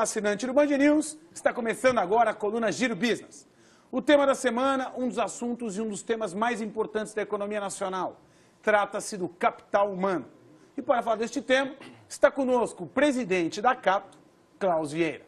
assinante do Band News, está começando agora a coluna Giro Business. O tema da semana, um dos assuntos e um dos temas mais importantes da economia nacional. Trata-se do capital humano. E para falar deste tema, está conosco o presidente da Cato, Klaus Vieira.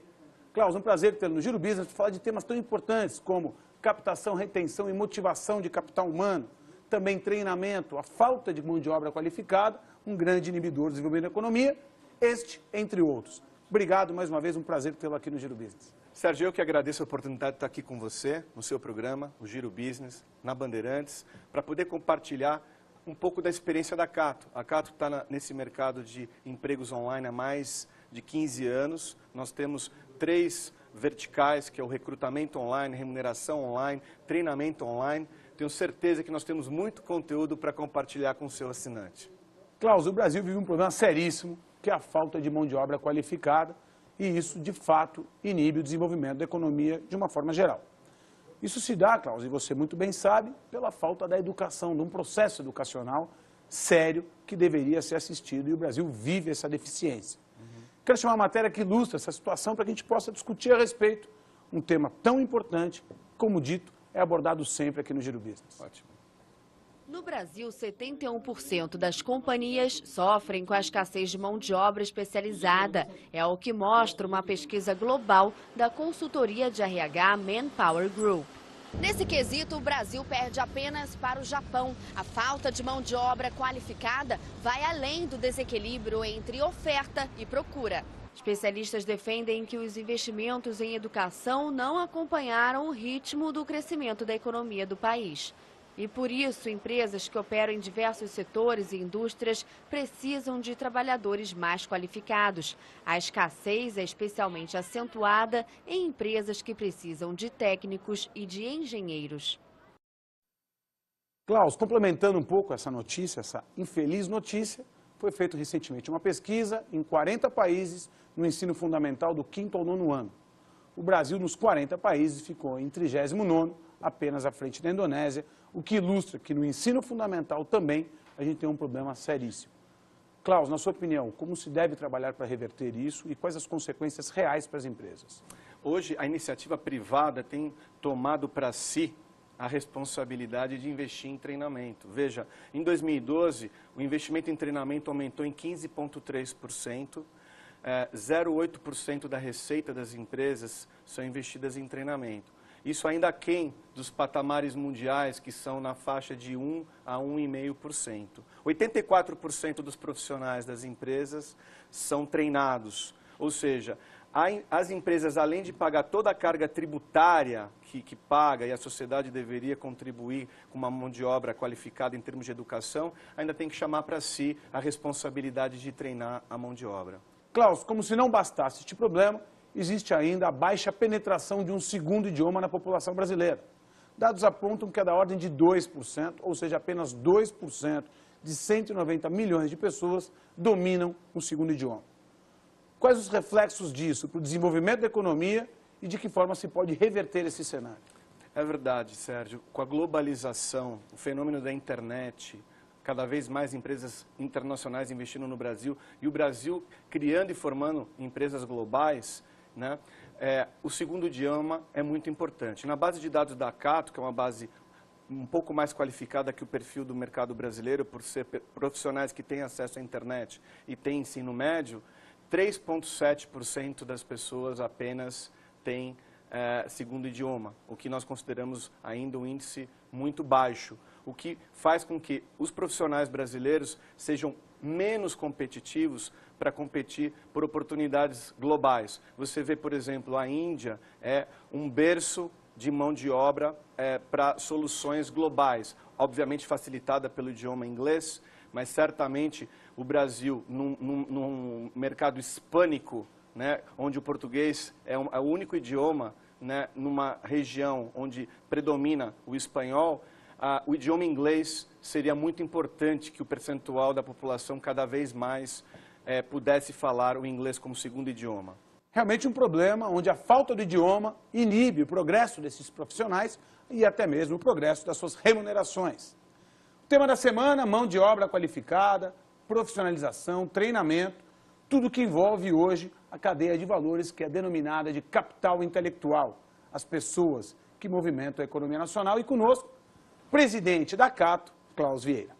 Klaus, um prazer tê-lo no Giro Business para falar de temas tão importantes como captação, retenção e motivação de capital humano, também treinamento, a falta de mão de obra qualificada, um grande inibidor do desenvolvimento da economia, este entre outros. Obrigado mais uma vez, um prazer tê-lo aqui no Giro Business. Sérgio, eu que agradeço a oportunidade de estar aqui com você, no seu programa, o Giro Business, na Bandeirantes, para poder compartilhar um pouco da experiência da Cato. A Cato está nesse mercado de empregos online há mais de 15 anos. Nós temos 3 verticais, que é o recrutamento online, remuneração online, treinamento online. Tenho certeza que nós temos muito conteúdo para compartilhar com o seu assinante. Klaus, o Brasil vive um problema seríssimo, que é a falta de mão de obra qualificada, e isso, de fato, inibe o desenvolvimento da economia de uma forma geral. Isso se dá, Klaus, e você muito bem sabe, pela falta da educação, de um processo educacional sério que deveria ser assistido, e o Brasil vive essa deficiência. Quero chamar uma matéria que ilustra essa situação para que a gente possa discutir a respeito. Um tema tão importante, como dito, é abordado sempre aqui no Giro Business. Ótimo. No Brasil, 71% das companhias sofrem com a escassez de mão de obra especializada. É o que mostra uma pesquisa global da consultoria de RH Manpower Group. Nesse quesito, o Brasil perde apenas para o Japão. A falta de mão de obra qualificada vai além do desequilíbrio entre oferta e procura. Especialistas defendem que os investimentos em educação não acompanharam o ritmo do crescimento da economia do país. E por isso, empresas que operam em diversos setores e indústrias precisam de trabalhadores mais qualificados. A escassez é especialmente acentuada em empresas que precisam de técnicos e de engenheiros. Klaus, complementando um pouco essa notícia, essa infeliz notícia, foi feita recentemente uma pesquisa em 40 países no ensino fundamental do 5º ao 9º ano. O Brasil, nos 40 países, ficou em 39º, apenas à frente da Indonésia, o que ilustra que no ensino fundamental também a gente tem um problema seríssimo. Klaus, na sua opinião, como se deve trabalhar para reverter isso e quais as consequências reais para as empresas? Hoje, a iniciativa privada tem tomado para si a responsabilidade de investir em treinamento. Veja, em 2012, o investimento em treinamento aumentou em 15,3%, 0,8% da receita das empresas são investidas em treinamento. Isso ainda aquém dos patamares mundiais, que são na faixa de 1 a 1,5%. 84% dos profissionais das empresas são treinados, ou seja, as empresas, além de pagar toda a carga tributária que paga, e a sociedade deveria contribuir com uma mão de obra qualificada em termos de educação, ainda tem que chamar para si a responsabilidade de treinar a mão de obra. Klaus, como se não bastasse este problema, existe ainda a baixa penetração de um segundo idioma na população brasileira. Dados apontam que é da ordem de 2%, ou seja, apenas 2% de 190 milhões de pessoas dominam o segundo idioma. Quais os reflexos disso para o desenvolvimento da economia e de que forma se pode reverter esse cenário? É verdade, Sérgio. Com a globalização, o fenômeno da internet, cada vez mais empresas internacionais investindo no Brasil e o Brasil criando e formando empresas globais, né? O segundo idioma é muito importante. Na base de dados da Cato, que é uma base um pouco mais qualificada que o perfil do mercado brasileiro, por ser profissionais que têm acesso à internet e têm ensino médio, 3,7% das pessoas apenas têm segundo idioma, o que nós consideramos ainda um índice muito baixo, o que faz com que os profissionais brasileiros sejam menos competitivos para competir por oportunidades globais. Você vê, por exemplo, a Índia é um berço de mão de obra para soluções globais, obviamente facilitada pelo idioma inglês, mas certamente o Brasil, num mercado hispânico, né, onde o português é o único idioma, né, numa região onde predomina o espanhol, o idioma inglês seria muito importante que o percentual da população cada vez mais pudesse falar o inglês como segundo idioma. Realmente um problema onde a falta do idioma inibe o progresso desses profissionais e até mesmo o progresso das suas remunerações. O tema da semana, mão de obra qualificada, profissionalização, treinamento, tudo que envolve hoje a cadeia de valores que é denominada de capital intelectual, as pessoas que movimentam a economia nacional. E conosco, presidente da Cato, Klaus Vieira.